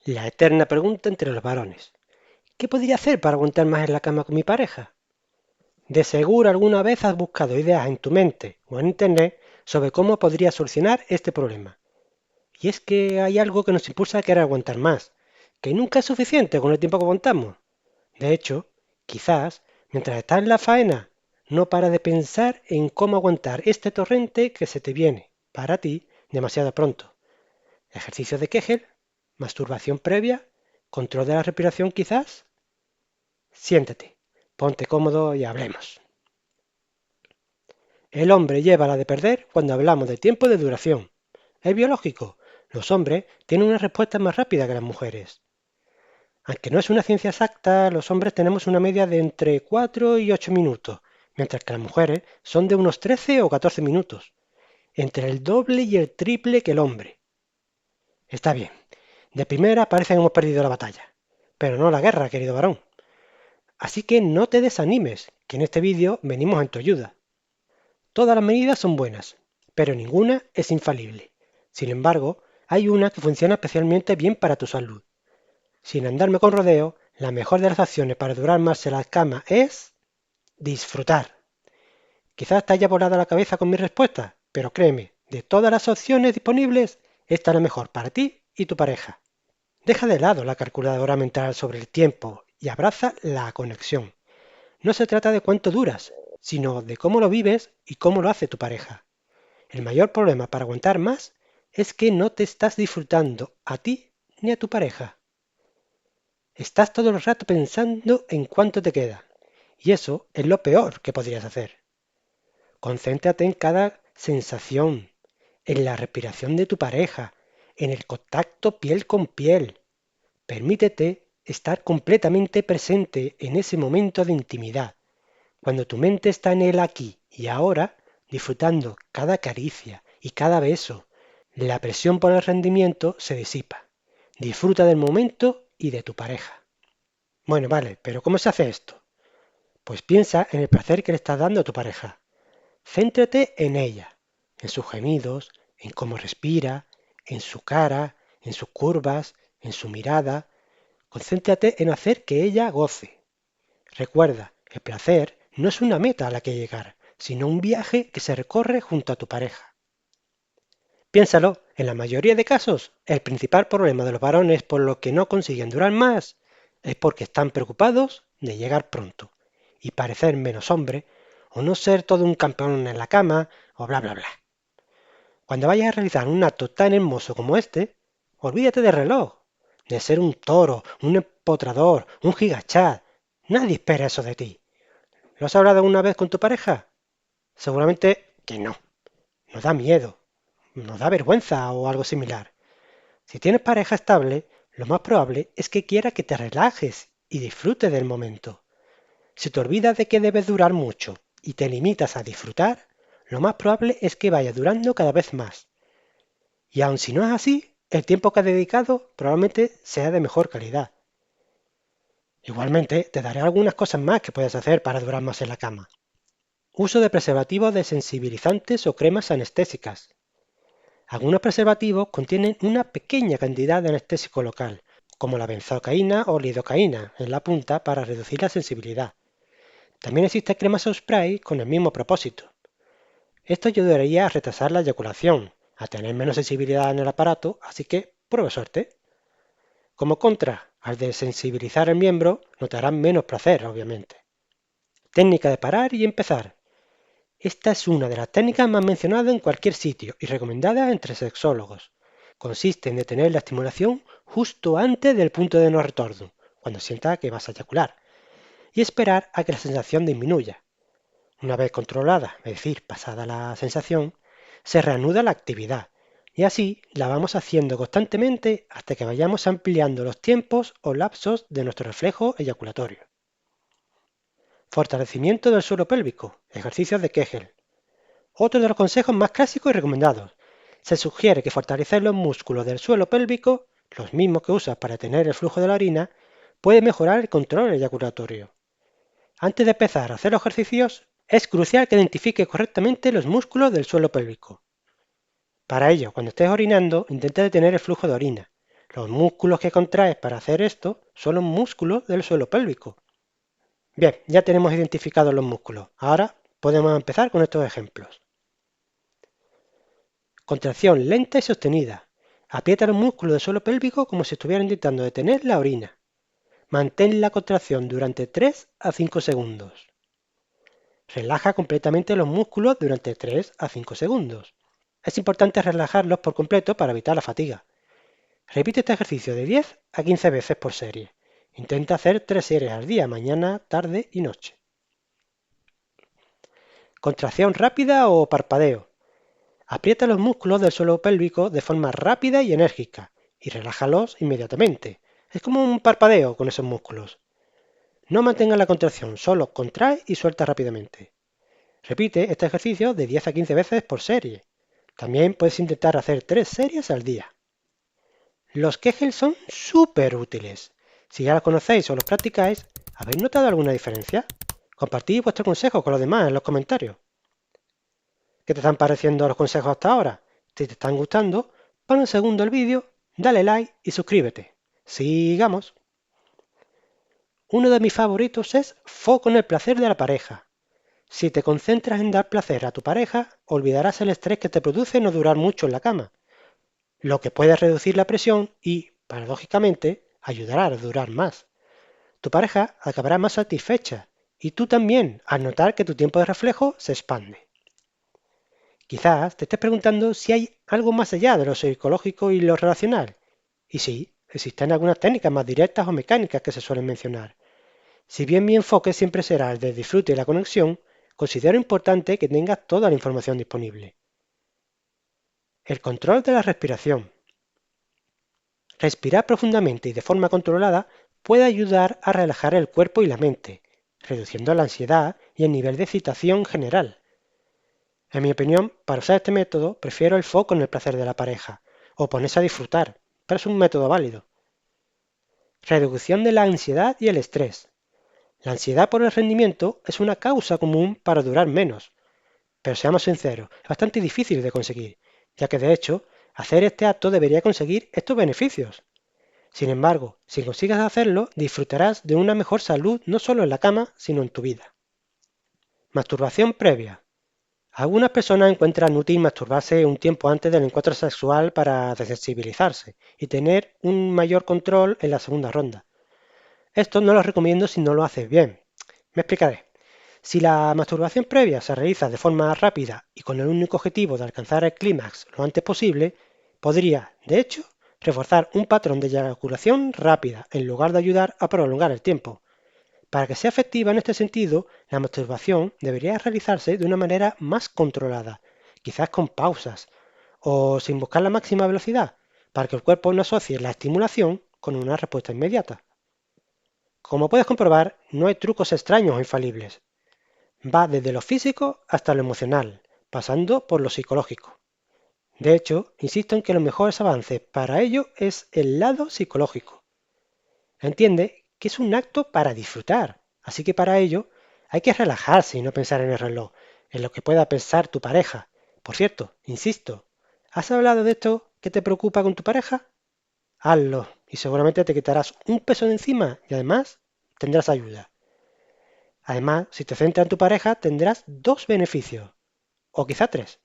La eterna pregunta entre los varones. ¿Qué podría hacer para aguantar más en la cama con mi pareja? De seguro alguna vez has buscado ideas en tu mente o en internet sobre cómo podría solucionar este problema. Y es que hay algo que nos impulsa a querer aguantar más, que nunca es suficiente con el tiempo que aguantamos. De hecho, quizás, mientras estás en la faena, no paras de pensar en cómo aguantar este torrente que se te viene, para ti, demasiado pronto. Ejercicio de Kegel, masturbación previa, control de la respiración quizás. Siéntate, ponte cómodo y hablemos. El hombre lleva la de perder cuando hablamos de tiempo de duración. Es biológico. Los hombres tienen una respuesta más rápida que las mujeres. Aunque no es una ciencia exacta, los hombres tenemos una media de entre 4 y 8 minutos, mientras que las mujeres son de unos 13 o 14 minutos, entre el doble y el triple que el hombre. Está bien, de primera parece que hemos perdido la batalla, pero no la guerra, querido varón. Así que no te desanimes, que en este vídeo venimos en tu ayuda. Todas las medidas son buenas, pero ninguna es infalible. Sin embargo, hay una que funciona especialmente bien para tu salud. Sin andarme con rodeo, la mejor de las acciones para durar más en la cama es disfrutar. Quizás te haya volado la cabeza con mi respuesta, pero créeme, de todas las opciones disponibles, esta es la mejor para ti y tu pareja. Deja de lado la calculadora mental sobre el tiempo y abraza la conexión. No se trata de cuánto duras, sino de cómo lo vives y cómo lo hace tu pareja. El mayor problema para aguantar más es que no te estás disfrutando a ti ni a tu pareja. Estás todo el rato pensando en cuánto te queda. Y eso es lo peor que podrías hacer. Concéntrate en cada sensación, en la respiración de tu pareja, en el contacto piel con piel. Permítete estar completamente presente en ese momento de intimidad, cuando tu mente está en el aquí y ahora, disfrutando cada caricia y cada beso. La presión por el rendimiento se disipa. Disfruta del momento y de tu pareja. Bueno, vale, pero ¿cómo se hace esto? Pues piensa en el placer que le estás dando a tu pareja. Céntrate en ella, en sus gemidos, en cómo respira, en su cara, en sus curvas, en su mirada. Concéntrate en hacer que ella goce. Recuerda, el placer no es una meta a la que llegar, sino un viaje que se recorre junto a tu pareja. Piénsalo, en la mayoría de casos, el principal problema de los varones por lo que no consiguen durar más es porque están preocupados de llegar pronto y parecer menos hombre o no ser todo un campeón en la cama o bla bla bla. Cuando vayas a realizar un acto tan hermoso como este, olvídate de reloj, de ser un toro, un empotrador, un gigachad. Nadie espera eso de ti. ¿Lo has hablado alguna vez con tu pareja? Seguramente que no. Nos da miedo, nos da vergüenza o algo similar. Si tienes pareja estable, lo más probable es que quiera que te relajes y disfrutes del momento. Si te olvidas de que debes durar mucho y te limitas a disfrutar, lo más probable es que vaya durando cada vez más. Y aun si no es así, el tiempo que has dedicado probablemente sea de mejor calidad. Igualmente, te daré algunas cosas más que puedes hacer para durar más en la cama. Uso de preservativos desensibilizantes o cremas anestésicas. Algunos preservativos contienen una pequeña cantidad de anestésico local, como la benzocaína o lidocaína en la punta para reducir la sensibilidad. También existen cremas o spray con el mismo propósito. Esto ayudaría a retrasar la eyaculación, a tener menos sensibilidad en el aparato, así que prueba suerte. Como contra, al desensibilizar el miembro, notarás menos placer, obviamente. Técnica de parar y empezar. Esta es una de las técnicas más mencionadas en cualquier sitio y recomendada entre sexólogos. Consiste en detener la estimulación justo antes del punto de no retorno, cuando sienta que vas a eyacular, y esperar a que la sensación disminuya. Una vez controlada, es decir, pasada la sensación, se reanuda la actividad, y así la vamos haciendo constantemente hasta que vayamos ampliando los tiempos o lapsos de nuestro reflejo eyaculatorio. Fortalecimiento del suelo pélvico, ejercicios de Kegel. Otro de los consejos más clásicos y recomendados. Se sugiere que fortalecer los músculos del suelo pélvico, los mismos que usas para tener el flujo de la orina, puede mejorar el control eyaculatorio. Antes de empezar a hacer los ejercicios, es crucial que identifique correctamente los músculos del suelo pélvico. Para ello, cuando estés orinando, intenta detener el flujo de orina. Los músculos que contraes para hacer esto son los músculos del suelo pélvico. Bien, ya tenemos identificados los músculos. Ahora podemos empezar con estos ejemplos. Contracción lenta y sostenida. Aprieta los músculos del suelo pélvico como si estuvieran intentando detener la orina. Mantén la contracción durante 3 a 5 segundos. Relaja completamente los músculos durante 3 a 5 segundos. Es importante relajarlos por completo para evitar la fatiga. Repite este ejercicio de 10 a 15 veces por serie. Intenta hacer 3 series al día, mañana, tarde y noche. Contracción rápida o parpadeo. Aprieta los músculos del suelo pélvico de forma rápida y enérgica y relájalos inmediatamente. Es como un parpadeo con esos músculos. No mantenga la contracción, solo contrae y suelta rápidamente. Repite este ejercicio de 10 a 15 veces por serie. También puedes intentar hacer 3 series al día. Los Kegel son súper útiles. Si ya los conocéis o los practicáis, ¿habéis notado alguna diferencia? Compartid vuestro consejo con los demás en los comentarios. ¿Qué te están pareciendo los consejos hasta ahora? Si te están gustando, pon un segundo el vídeo, dale like y suscríbete. ¡Sigamos! Uno de mis favoritos es foco en el placer de la pareja. Si te concentras en dar placer a tu pareja, olvidarás el estrés que te produce no durar mucho en la cama, lo que puede reducir la presión y, paradójicamente, ayudará a durar más. Tu pareja acabará más satisfecha y tú también, al notar que tu tiempo de reflejo se expande. Quizás te estés preguntando si hay algo más allá de lo psicológico y lo relacional. Y sí, existen algunas técnicas más directas o mecánicas que se suelen mencionar. Si bien mi enfoque siempre será el del disfrute y la conexión, considero importante que tengas toda la información disponible. El control de la respiración. Respirar profundamente y de forma controlada puede ayudar a relajar el cuerpo y la mente, reduciendo la ansiedad y el nivel de excitación general. En mi opinión, para usar este método, prefiero el foco en el placer de la pareja, o ponerse a disfrutar, pero es un método válido. Reducción de la ansiedad y el estrés. La ansiedad por el rendimiento es una causa común para durar menos, pero seamos sinceros, es bastante difícil de conseguir, ya que de hecho, hacer este acto debería conseguir estos beneficios. Sin embargo, si consigues hacerlo, disfrutarás de una mejor salud no solo en la cama, sino en tu vida. Masturbación previa. Algunas personas encuentran útil masturbarse un tiempo antes del encuentro sexual para desensibilizarse y tener un mayor control en la segunda ronda. Esto no lo recomiendo si no lo haces bien. Me explicaré. Si la masturbación previa se realiza de forma rápida y con el único objetivo de alcanzar el clímax lo antes posible, podría, de hecho, reforzar un patrón de eyaculación rápida en lugar de ayudar a prolongar el tiempo. Para que sea efectiva en este sentido, la masturbación debería realizarse de una manera más controlada, quizás con pausas o sin buscar la máxima velocidad, para que el cuerpo no asocie la estimulación con una respuesta inmediata. Como puedes comprobar, no hay trucos extraños o infalibles. Va desde lo físico hasta lo emocional, pasando por lo psicológico. De hecho, insisto en que los mejores avances para ello es el lado psicológico. Entiende que es un acto para disfrutar, así que para ello hay que relajarse y no pensar en el reloj, en lo que pueda pensar tu pareja. Por cierto, insisto, ¿has hablado de esto que te preocupa con tu pareja? Hazlo y seguramente te quitarás un peso de encima y además tendrás ayuda. Además, si te centras en tu pareja tendrás dos beneficios, o quizá tres.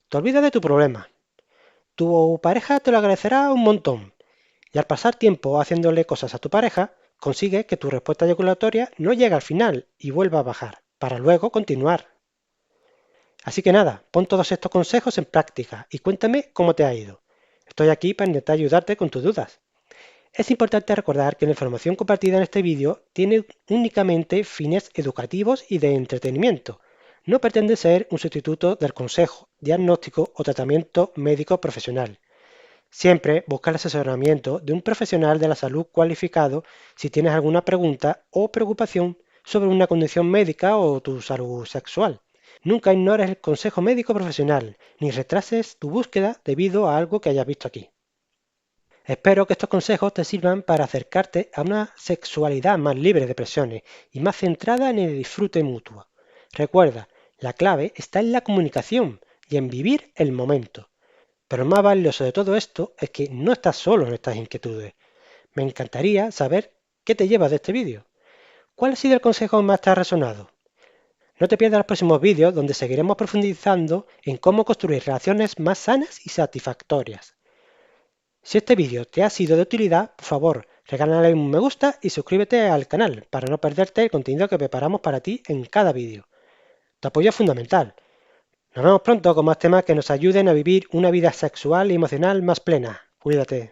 Te olvidas de tu problema. Tu pareja te lo agradecerá un montón. Y al pasar tiempo haciéndole cosas a tu pareja, consigue que tu respuesta eyaculatoria no llegue al final y vuelva a bajar, para luego continuar. Así que nada, pon todos estos consejos en práctica y cuéntame cómo te ha ido. Estoy aquí para intentar ayudarte con tus dudas. Es importante recordar que la información compartida en este vídeo tiene únicamente fines educativos y de entretenimiento. No pretende ser un sustituto del consejo, diagnóstico o tratamiento médico profesional. Siempre busca el asesoramiento de un profesional de la salud cualificado si tienes alguna pregunta o preocupación sobre una condición médica o tu salud sexual. Nunca ignores el consejo médico profesional, ni retrases tu búsqueda debido a algo que hayas visto aquí. Espero que estos consejos te sirvan para acercarte a una sexualidad más libre de presiones y más centrada en el disfrute mutuo. Recuerda, la clave está en la comunicación y en vivir el momento. Pero lo más valioso de todo esto es que no estás solo en estas inquietudes. Me encantaría saber qué te llevas de este vídeo. ¿Cuál ha sido el consejo que más te ha resonado? No te pierdas los próximos vídeos donde seguiremos profundizando en cómo construir relaciones más sanas y satisfactorias. Si este vídeo te ha sido de utilidad, por favor, regálale un me gusta y suscríbete al canal para no perderte el contenido que preparamos para ti en cada vídeo. Tu apoyo es fundamental. Nos vemos pronto con más temas que nos ayuden a vivir una vida sexual y emocional más plena. Cuídate.